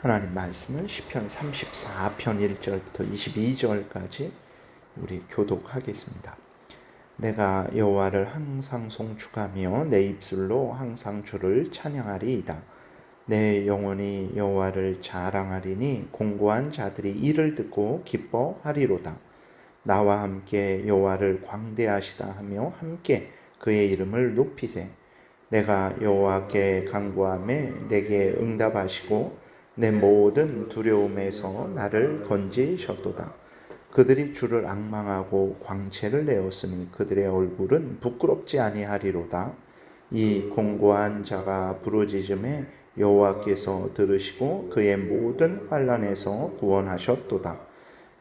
하나님 말씀을 시편 34편 1절부터 22절까지 우리 교독하겠습니다. 내가 여호와를 항상 송축하며 내 입술로 항상 주를 찬양하리이다. 내 영혼이 여호와를 자랑하리니 공고한 자들이 이를 듣고 기뻐하리로다. 나와 함께 여호와를 광대하시다 하며 함께 그의 이름을 높이세. 내가 여호와께 간구하매 내게 응답하시고 내 모든 두려움에서 나를 건지셨도다. 그들이 주를 앙망하고 광채를 내었으니 그들의 얼굴은 부끄럽지 아니하리로다. 이 공고한 자가 부르짖음에 여호와께서 들으시고 그의 모든 환난에서 구원하셨도다.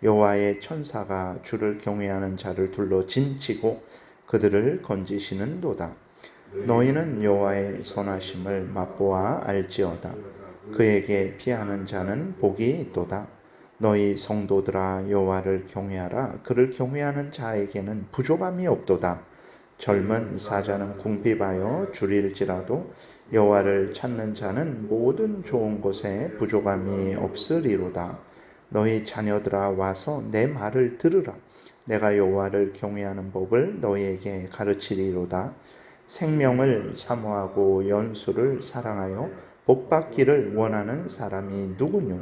여호와의 천사가 주를 경외하는 자를 둘러 진치고 그들을 건지시는도다. 너희는 여호와의 선하심을 맛보아 알지어다. 그에게 피하는 자는 복이 있도다. 너희 성도들아 여호와를 경외하라. 그를 경외하는 자에게는 부족함이 없도다. 젊은 사자는 궁핍하여 줄일지라도 여호와를 찾는 자는 모든 좋은 것에 부족함이 없으리로다. 너희 자녀들아 와서 내 말을 들으라. 내가 여호와를 경외하는 법을 너희에게 가르치리로다. 생명을 사모하고 연수를 사랑하여 복받기를 원하는 사람이 누구뇨?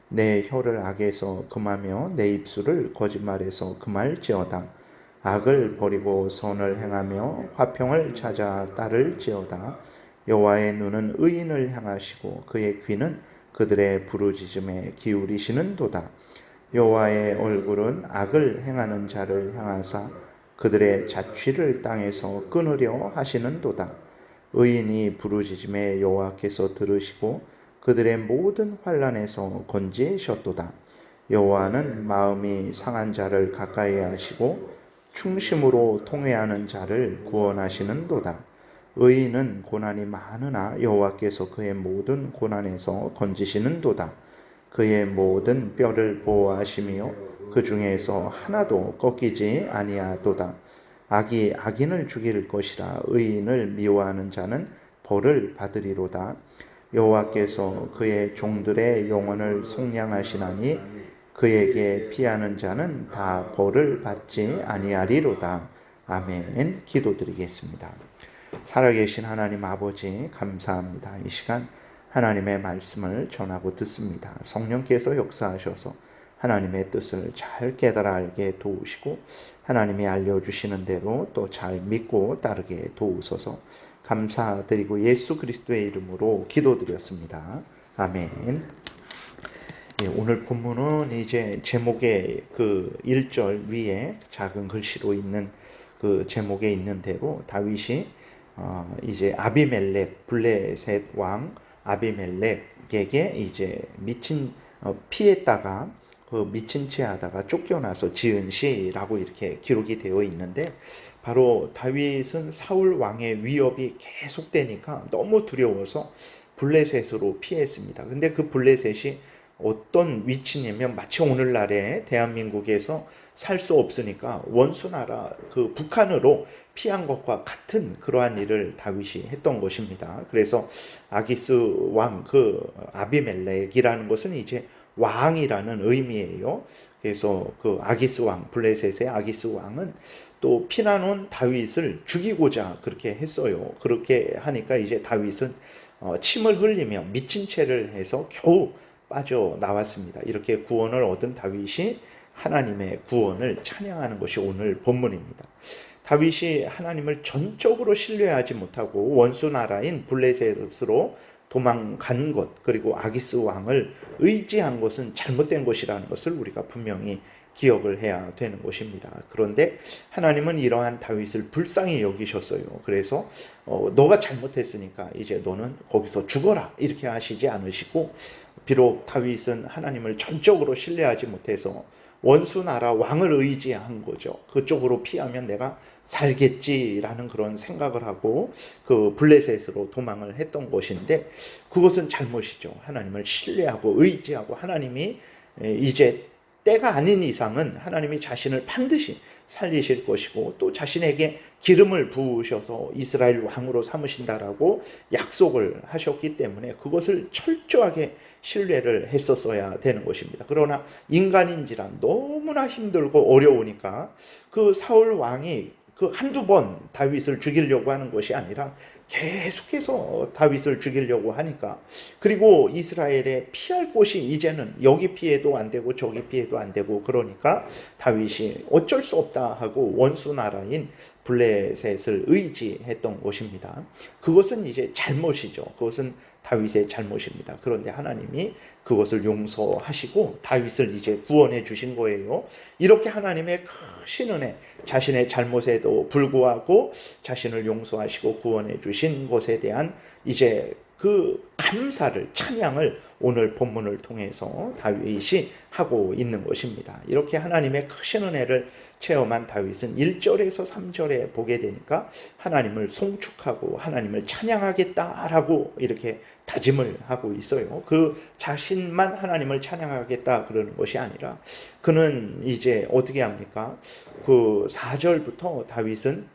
내 혀를 악에서 금하며 내 입술을 거짓말에서 금할지어다. 악을 버리고 선을 행하며 화평을 찾아 따를지어다. 여호와의 눈은 의인을 향하시고 그의 귀는 그들의 부르짖음에 기울이시는도다. 여호와의 얼굴은 악을 행하는 자를 향하사 그들의 자취를 땅에서 끊으려 하시는도다. 의인이 부르짖음에 여호와께서 들으시고 그들의 모든 환난에서 건지셨도다. 여호와는 마음이 상한 자를 가까이 하시고 충심으로 통회하는 자를 구원하시는도다. 의인은 고난이 많으나 여호와께서 그의 모든 고난에서 건지시는도다. 그의 모든 뼈를 보호하시며 그 중에서 하나도 꺾이지 아니하도다. 악이 악인을 죽일 것이라. 의인을 미워하는 자는 벌을 받으리로다. 여호와께서 그의 종들의 영혼을 속량하시나니 그에게 피하는 자는 다 벌을 받지 아니하리로다. 아멘. 기도드리겠습니다. 살아계신 하나님 아버지 감사합니다. 이 시간 하나님의 말씀을 전하고 듣습니다. 성령께서 역사하셔서 하나님의 뜻을 잘 깨달아 알게 도우시고 하나님이 알려주시는 대로 또 잘 믿고 따르게 도우소서. 감사드리고 예수 그리스도의 이름으로 기도드렸습니다. 아멘. 오늘 본문은 이제 제목의 그 1절 위에 작은 글씨로 있는 그 제목에 있는 대로 다윗이 이제 아비멜렉 블레셋 왕 아비멜렉에게 이제 피했다가 그 미친 채 하다가 쫓겨나서 지은 시라고 이렇게 기록이 되어 있는데, 바로 다윗은 사울 왕의 위협이 계속되니까 너무 두려워서 블레셋으로 피했습니다. 근데 그 블레셋이 어떤 위치냐면 마치 오늘날에 대한민국에서 살 수 없으니까 원수나라 그 북한으로 피한 것과 같은 그러한 일을 다윗이 했던 것입니다. 그래서 아기스 왕 그 아비멜렉이라는 것은 이제 왕이라는 의미예요. 그래서 그 아기스 왕, 블레셋의 아기스 왕은 또 피난 온 다윗을 죽이고자 그렇게 했어요. 그렇게 하니까 이제 다윗은 침을 흘리며 미친 채를 해서 겨우 빠져나왔습니다. 이렇게 구원을 얻은 다윗이 하나님의 구원을 찬양하는 것이 오늘 본문입니다. 다윗이 하나님을 전적으로 신뢰하지 못하고 원수 나라인 블레셋으로 도망간 것, 그리고 아기스 왕을 의지한 것은 잘못된 것이라는 것을 우리가 분명히 기억을 해야 되는 것입니다. 그런데 하나님은 이러한 다윗을 불쌍히 여기셨어요. 그래서 너가 잘못했으니까 이제 너는 거기서 죽어라 이렇게 하시지 않으시고, 비록 다윗은 하나님을 전적으로 신뢰하지 못해서 원수 나라 왕을 의지한 거죠. 그쪽으로 피하면 내가 살겠지라는 그런 생각을 하고 그 블레셋으로 도망을 했던 것인데, 그것은 잘못이죠. 하나님을 신뢰하고 의지하고 하나님이 이제 때가 아닌 이상은 하나님이 자신을 반드시 살리실 것이고 또 자신에게 기름을 부으셔서 이스라엘 왕으로 삼으신다라고 약속을 하셨기 때문에 그것을 철저하게 신뢰를 했었어야 되는 것입니다. 그러나 인간인지라 너무나 힘들고 어려우니까 그 사울 왕이 그 한두 번 다윗을 죽이려고 하는 것이 아니라 계속해서 다윗을 죽이려고 하니까, 그리고 이스라엘에 피할 곳이 이제는 여기 피해도 안 되고 저기 피해도 안 되고, 그러니까 다윗이 어쩔 수 없다 하고 원수 나라인 블레셋을 의지했던 것입니다. 그것은 이제 잘못이죠. 그것은 다윗의 잘못입니다. 그런데 하나님이 그것을 용서하시고 다윗을 이제 구원해 주신 거예요. 이렇게 하나님의 크신 은혜, 자신의 잘못에도 불구하고 자신을 용서하시고 구원해 주신 것에 대한 이제 그 감사를, 찬양을 오늘 본문을 통해서 다윗이 하고 있는 것입니다. 이렇게 하나님의 크신 은혜를 체험한 다윗은 1절에서 3절에 보게 되니까 하나님을 송축하고 하나님을 찬양하겠다라고 이렇게 다짐을 하고 있어요. 그 자신만 하나님을 찬양하겠다 그러는 것이 아니라 그는 이제 어떻게 합니까? 그 4절부터 다윗은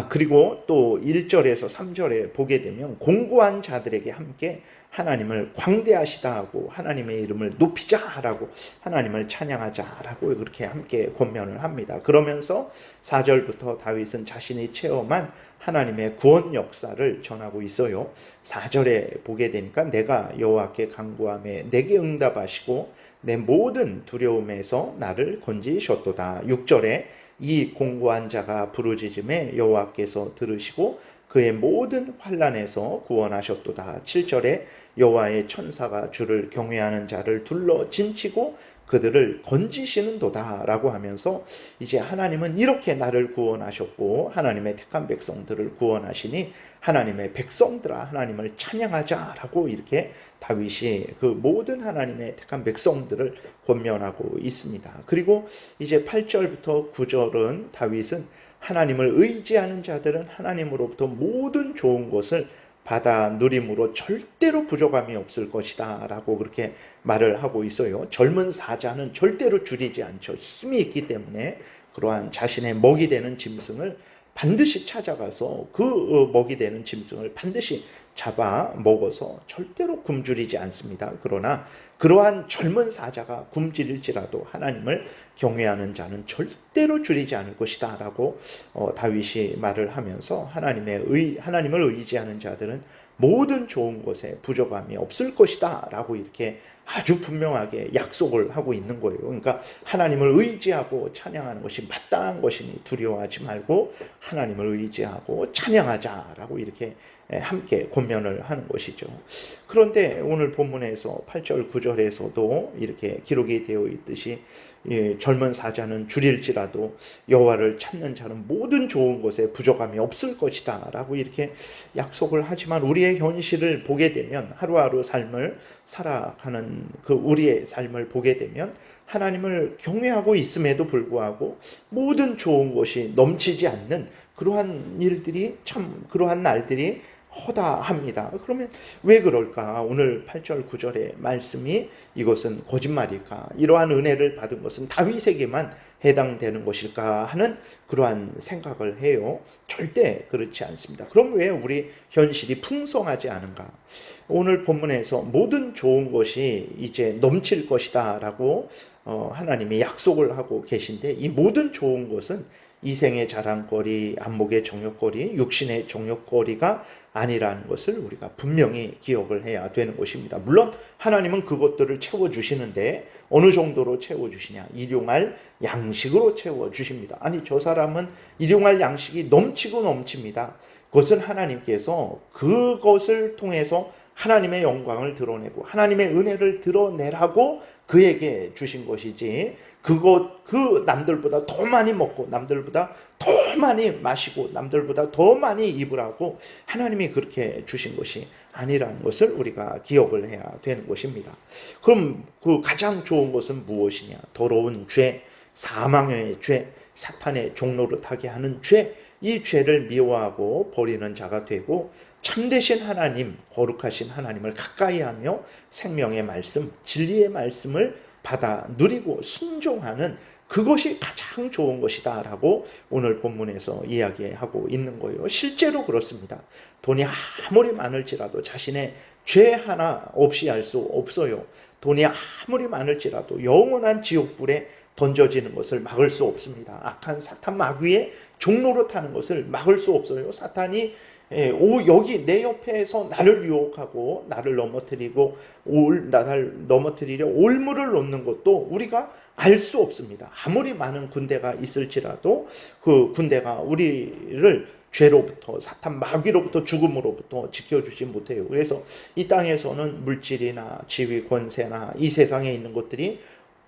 그리고 또 1절에서 3절에 보게 되면 공고한 자들에게 함께 하나님을 광대하시다 하고 하나님의 이름을 높이자라고 하나님을 찬양하자라고 그렇게 함께 권면을 합니다. 그러면서 4절부터 다윗은 자신이 체험한 하나님의 구원 역사를 전하고 있어요. 4절에 보게 되니까 내가 여호와께 간구하며 내게 응답하시고 내 모든 두려움에서 나를 건지셨도다. 6절에 이 공고한 자가 부르짖음에 여호와께서 들으시고 그의 모든 환난에서 구원하셨도다. 7절에 여호와의 천사가 주를 경외하는 자를 둘러 진치고 그들을 건지시는도다 라고 하면서 이제 하나님은 이렇게 나를 구원하셨고 하나님의 택한 백성들을 구원하시니 하나님의 백성들아 하나님을 찬양하자라고 이렇게 다윗이 그 모든 하나님의 택한 백성들을 권면하고 있습니다. 그리고 이제 8절부터 9절은 다윗은 하나님을 의지하는 자들은 하나님으로부터 모든 좋은 것을 받아 누림으로 절대로 부족함이 없을 것이다 라고 그렇게 말을 하고 있어요. 젊은 사자는 절대로 줄이지 않죠. 힘이 있기 때문에 그러한 자신의 먹이 되는 짐승을 반드시 찾아가서 그 먹이 되는 짐승을 반드시 잡아 먹어서 절대로 굶주리지 않습니다. 그러나 그러한 젊은 사자가 굶주릴지라도 하나님을 경외하는 자는 절대로 줄이지 않을 것이다 라고 다윗이 말을 하면서 하나님을 의지하는 자들은 모든 좋은 것에 부족함이 없을 것이다 라고 이렇게 아주 분명하게 약속을 하고 있는 거예요. 그러니까 하나님을 의지하고 찬양하는 것이 마땅한 것이니 두려워하지 말고 하나님을 의지하고 찬양하자라고 이렇게 함께 권면을 하는 것이죠. 그런데 오늘 본문에서 8절 9절에서도 이렇게 기록이 되어 있듯이 젊은 사자는 줄일지라도 여호와를 찾는 자는 모든 좋은 것에 부족함이 없을 것이다 라고 이렇게 약속을 하지만 우리의 현실을 보게 되면, 하루하루 삶을 살아가는 그 우리의 삶을 보게 되면 하나님을 경외하고 있음에도 불구하고 모든 좋은 것이 넘치지 않는 그러한 일들이, 참 그러한 날들이 허다합니다. 그러면 왜 그럴까? 오늘 8절 9절의 말씀이 이것은 거짓말일까? 이러한 은혜를 받은 것은 다윗에게만 해당되는 것일까 하는 그러한 생각을 해요. 절대 그렇지 않습니다. 그럼 왜 우리 현실이 풍성하지 않은가? 오늘 본문에서 모든 좋은 것이 이제 넘칠 것이다 라고 하나님이 약속을 하고 계신데, 이 모든 좋은 것은 이생의 자랑거리, 안목의 정욕거리, 육신의 정욕거리가 아니라는 것을 우리가 분명히 기억을 해야 되는 것입니다. 물론 하나님은 그것들을 채워주시는데 어느 정도로 채워주시냐? 일용할 양식으로 채워주십니다. 아니, 저 사람은 일용할 양식이 넘치고 넘칩니다. 그것은 하나님께서 그것을 통해서 하나님의 영광을 드러내고 하나님의 은혜를 드러내라고 그에게 주신 것이지, 그 남들보다 더 많이 먹고 남들보다 더 많이 마시고 남들보다 더 많이 입으라고 하나님이 그렇게 주신 것이 아니라는 것을 우리가 기억을 해야 되는 것입니다. 그럼 그 가장 좋은 것은 무엇이냐? 더러운 죄, 사망의 죄, 사탄의 종노릇하게 하는 죄, 이 죄를 미워하고 버리는 자가 되고 참되신 하나님, 거룩하신 하나님을 가까이하며 생명의 말씀, 진리의 말씀을 받아 누리고 순종하는 그것이 가장 좋은 것이다 라고 오늘 본문에서 이야기하고 있는 거예요. 실제로 그렇습니다. 돈이 아무리 많을지라도 자신의 죄 하나 없이 할 수 없어요. 돈이 아무리 많을지라도 영원한 지옥불에 던져지는 것을 막을 수 없습니다. 악한 사탄 마귀의 종로로 타는 것을 막을 수 없어요. 사탄이 여기 내 옆에서 나를 유혹하고 나를 넘어뜨리고 나를 넘어뜨리려 올무를 놓는 것도 우리가 알 수 없습니다. 아무리 많은 군대가 있을지라도 그 군대가 우리를 죄로부터 사탄 마귀로부터 죽음으로부터 지켜주지 못해요. 그래서 이 땅에서는 물질이나 지위 권세나 이 세상에 있는 것들이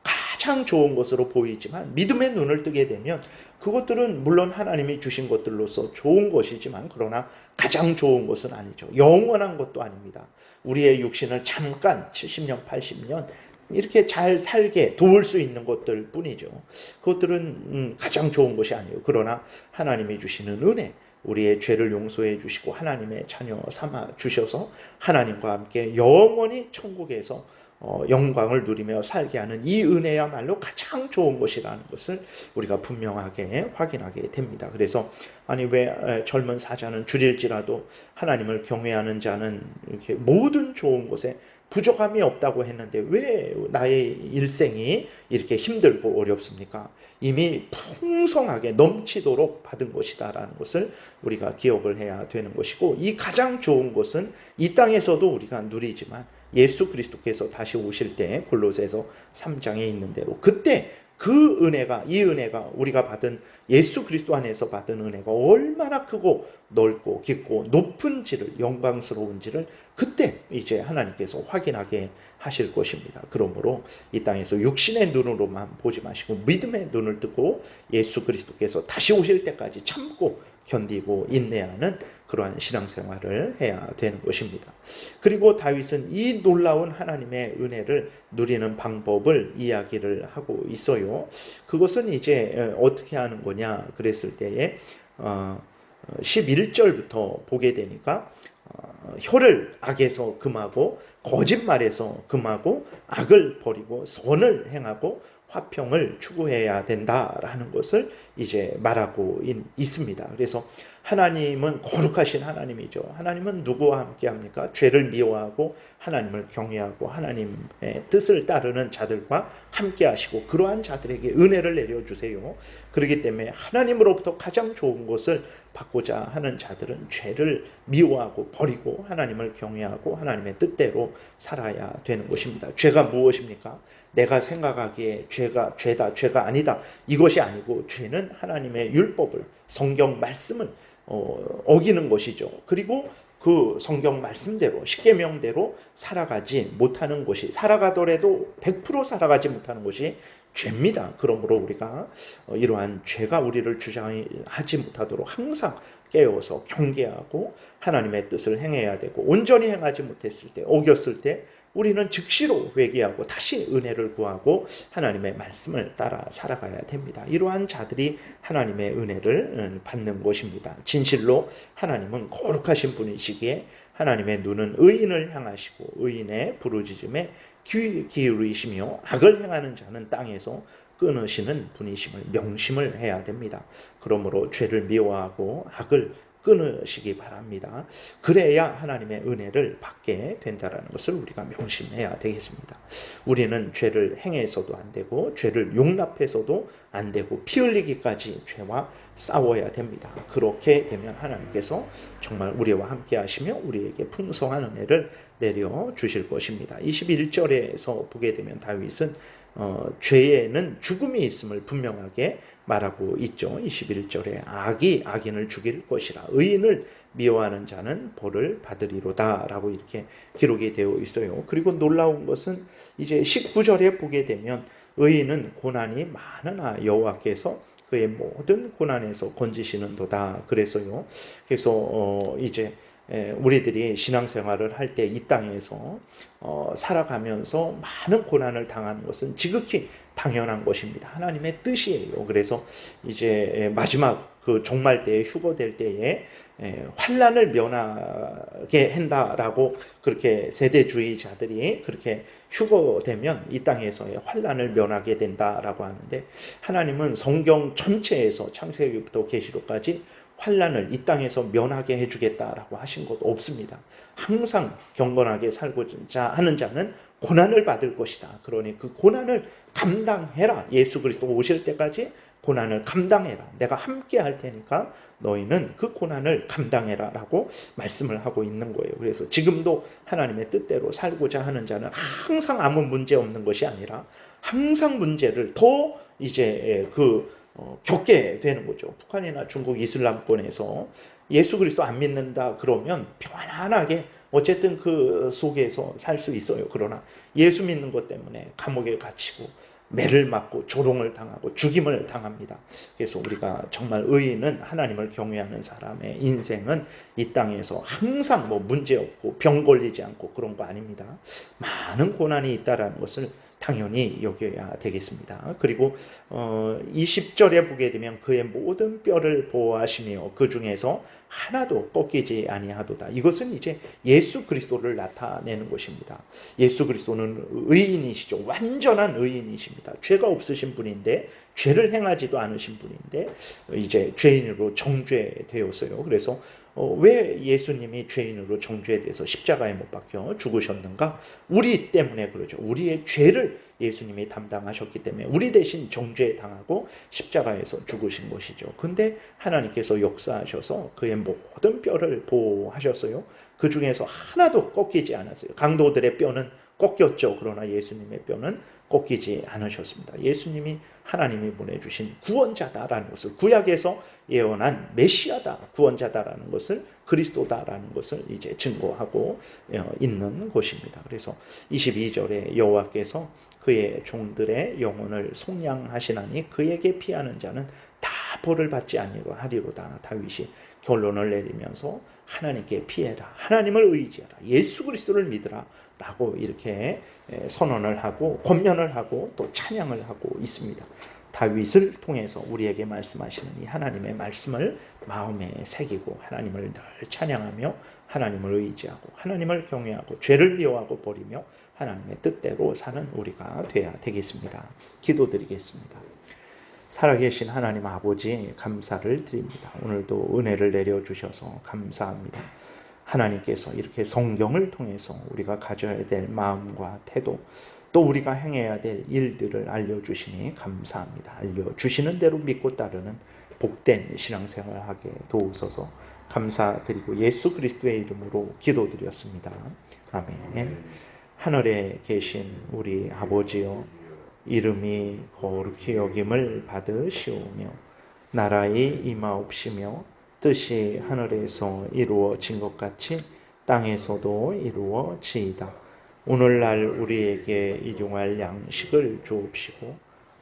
가장 좋은 것으로 보이지만 믿음의 눈을 뜨게 되면 그것들은 물론 하나님이 주신 것들로서 좋은 것이지만 그러나 가장 좋은 것은 아니죠. 영원한 것도 아닙니다. 우리의 육신을 잠깐 70년 80년 이렇게 잘 살게 도울 수 있는 것들 뿐이죠. 그것들은 가장 좋은 것이 아니에요. 그러나 하나님이 주시는 은혜, 우리의 죄를 용서해 주시고 하나님의 자녀 삼아 주셔서 하나님과 함께 영원히 천국에서 영광을 누리며 살게 하는 이 은혜야말로 가장 좋은 것이라는 것을 우리가 분명하게 확인하게 됩니다. 그래서 아니 왜 젊은 사자는 줄일지라도 하나님을 경외하는 자는 이렇게 모든 좋은 것에 부족함이 없다고 했는데 왜 나의 일생이 이렇게 힘들고 어렵습니까? 이미 풍성하게 넘치도록 받은 것이다라는 것을 우리가 기억을 해야 되는 것이고, 이 가장 좋은 것은 이 땅에서도 우리가 누리지만 예수 그리스도께서 다시 오실 때 골로새서 3장에 있는 대로 그때 그 은혜가, 이 은혜가 우리가 받은 예수 그리스도 안에서 받은 은혜가 얼마나 크고 넓고 깊고 높은지를, 영광스러운지를 그때 이제 하나님께서 확인하게 하실 것입니다. 그러므로 이 땅에서 육신의 눈으로만 보지 마시고 믿음의 눈을 뜨고 예수 그리스도께서 다시 오실 때까지 참고 견디고 인내하는 그러한 신앙생활을 해야 되는 것입니다. 그리고 다윗은 이 놀라운 하나님의 은혜를 누리는 방법을 이야기를 하고 있어요. 그것은 이제 어떻게 하는 거냐 그랬을 때에 11절부터 보게 되니까 혀를 악에서 금하고 거짓말에서 금하고 악을 버리고 선을 행하고 화평을 추구해야 된다라는 것을 이제 말하고 있습니다. 그래서 하나님은 거룩하신 하나님이죠. 하나님은 누구와 함께 합니까? 죄를 미워하고 하나님을 경외하고 하나님의 뜻을 따르는 자들과 함께 하시고 그러한 자들에게 은혜를 내려주세요. 그렇기 때문에 하나님으로부터 가장 좋은 것을 받고자 하는 자들은 죄를 미워하고 버리고 하나님을 경외하고 하나님의 뜻대로 살아야 되는 것입니다. 죄가 무엇입니까? 내가 생각하기에 죄가 아니다. 이것이 아니고 죄는 하나님의 율법을, 성경 말씀을 어기는 것이죠. 그리고 그 성경 말씀대로, 십계명대로 살아가지 못하는 것이, 살아가더라도 100% 살아가지 못하는 것이 죄입니다. 그러므로 우리가 이러한 죄가 우리를 주장하지 못하도록 항상 깨워서 경계하고 하나님의 뜻을 행해야 되고, 온전히 행하지 못했을 때, 어겼을 때 우리는 즉시로 회개하고 다시 은혜를 구하고 하나님의 말씀을 따라 살아가야 됩니다. 이러한 자들이 하나님의 은혜를 받는 것입니다. 진실로 하나님은 거룩하신 분이시기에 하나님의 눈은 의인을 향하시고 의인의 부르짖음에 귀 기울이시며 악을 행하는 자는 땅에서 끊으시는 분이심을 명심을 해야 됩니다. 그러므로 죄를 미워하고 악을 끊으시기 바랍니다. 그래야 하나님의 은혜를 받게 된다는 것을 우리가 명심해야 되겠습니다. 우리는 죄를 행해서도 안 되고 죄를 용납해서도 안 되고 피 흘리기까지 죄와 싸워야 됩니다. 그렇게 되면 하나님께서 정말 우리와 함께 하시며 우리에게 풍성한 은혜를 내려주실 것입니다. 21절에서 보게 되면 다윗은 죄에는 죽음이 있음을 분명하게 말하고 있죠. 21절에 악이 악인을 죽일 것이라 의인을 미워하는 자는 벌을 받으리로다 라고 이렇게 기록이 되어 있어요. 그리고 놀라운 것은 이제 19절에 보게 되면 의인은 고난이 많으나 여호와께서 그의 모든 고난에서 건지시는도다 그래서요. 그래서 이제 우리들이 신앙생활을 할 때 이 땅에서 살아가면서 많은 고난을 당하는 것은 지극히 당연한 것입니다. 하나님의 뜻이에요. 그래서 이제 마지막 그 종말 때에 휴거될 때에 환난을 면하게 한다라고 그렇게 세대주의자들이 그렇게 휴거되면 이 땅에서의 환난을 면하게 된다라고 하는데, 하나님은 성경 전체에서 창세기부터 계시록까지 환난을 이 땅에서 면하게 해주겠다라고 하신 것 없습니다. 항상 경건하게 살고자 하는 자는 고난을 받을 것이다. 그러니 그 고난을 감당해라. 예수 그리스도 오실 때까지 고난을 감당해라. 내가 함께 할 테니까 너희는 그 고난을 감당해라 라고 말씀을 하고 있는 거예요. 그래서 지금도 하나님의 뜻대로 살고자 하는 자는 항상 아무 문제 없는 것이 아니라 항상 문제를 더 이제 겪게 되는 거죠. 북한이나 중국 이슬람권에서 예수 그리스도 안 믿는다 그러면 평안하게 어쨌든 그 속에서 살 수 있어요. 그러나 예수 믿는 것 때문에 감옥에 갇히고 매를 맞고 조롱을 당하고 죽임을 당합니다. 그래서 우리가 정말 의인은 하나님을 경외하는 사람의 인생은 이 땅에서 항상 문제 없고 병 걸리지 않고 그런 거 아닙니다. 많은 고난이 있다라는 것을 당연히 여겨야 되겠습니다. 그리고 20절에 보게 되면 그의 모든 뼈를 보호하시며 그 중에서 하나도 꺾이지 아니하도다. 이것은 이제 예수 그리스도를 나타내는 것입니다. 예수 그리스도는 의인이시죠. 완전한 의인이십니다. 죄가 없으신 분인데, 죄를 행하지도 않으신 분인데 이제 죄인으로 정죄되었어요. 그래서 왜 예수님이 죄인으로 정죄돼서 십자가에 못 박혀 죽으셨는가? 우리 때문에 그러죠. 우리의 죄를 예수님이 담당하셨기 때문에 우리 대신 정죄당하고 십자가에서 죽으신 것이죠. 근데 하나님께서 역사하셔서 그의 모든 뼈를 보호하셨어요. 그 중에서 하나도 꺾이지 않았어요. 강도들의 뼈는 꺾였죠. 그러나 예수님의 뼈는 꺾이지 않으셨습니다. 예수님이 하나님이 보내주신 구원자다라는 것을, 구약에서 예언한 메시아다, 구원자다라는 것을, 그리스도다라는 것을 이제 증거하고 있는 것입니다. 그래서 22절에 여호와께서 그의 종들의 영혼을 속량하시나니 그에게 피하는 자는 다 벌을 받지 아니하리로다. 다윗이 결론을 내리면서 하나님께 피해라, 하나님을 의지하라, 예수 그리스도를 믿으라 라고 이렇게 선언을 하고 권면을 하고 또 찬양을 하고 있습니다. 다윗을 통해서 우리에게 말씀하시는 이 하나님의 말씀을 마음에 새기고 하나님을 늘 찬양하며 하나님을 의지하고 하나님을 경외하고 죄를 미워하고 버리며 하나님의 뜻대로 사는 우리가 되어야 되겠습니다. 기도드리겠습니다. 살아계신 하나님 아버지 감사를 드립니다. 오늘도 은혜를 내려주셔서 감사합니다. 하나님께서 이렇게 성경을 통해서 우리가 가져야 될 마음과 태도, 또 우리가 행해야 될 일들을 알려주시니 감사합니다. 알려주시는 대로 믿고 따르는 복된 신앙생활을 하게 도우소서. 감사드리고 예수 그리스도의 이름으로 기도드렸습니다. 아멘. 하늘에 계신 우리 아버지여, 이름이 거룩히 여김을 받으시오며 나라의 임하옵시며 뜻이 하늘에서 이루어진 것 같이 땅에서도 이루어지이다. 오늘날 우리에게 일용할 양식을 주옵시고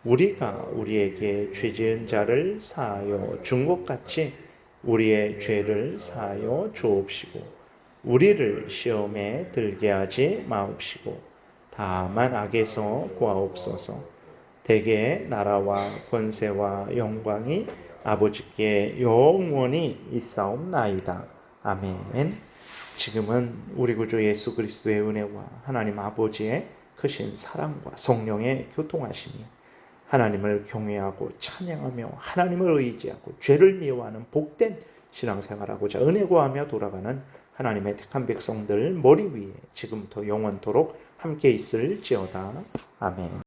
우리가 우리에게 죄지은 자를 사하여 준 것 같이 우리의 죄를 사하여 주옵시고 우리를 시험에 들게 하지 마옵시고 다만 악에서 구하옵소서. 대개 나라와 권세와 영광이 아버지께 영원히 있사옵나이다. 아멘. 지금은 우리 구주 예수 그리스도의 은혜와 하나님 아버지의 크신 사랑과 성령의 교통하심이 하나님을 경외하고 찬양하며 하나님을 의지하고 죄를 미워하는 복된 신앙생활하고자 은혜 구하며 돌아가는 하나님의 택한 백성들 머리 위에 지금부터 영원토록 함께 있을지어다. 아멘.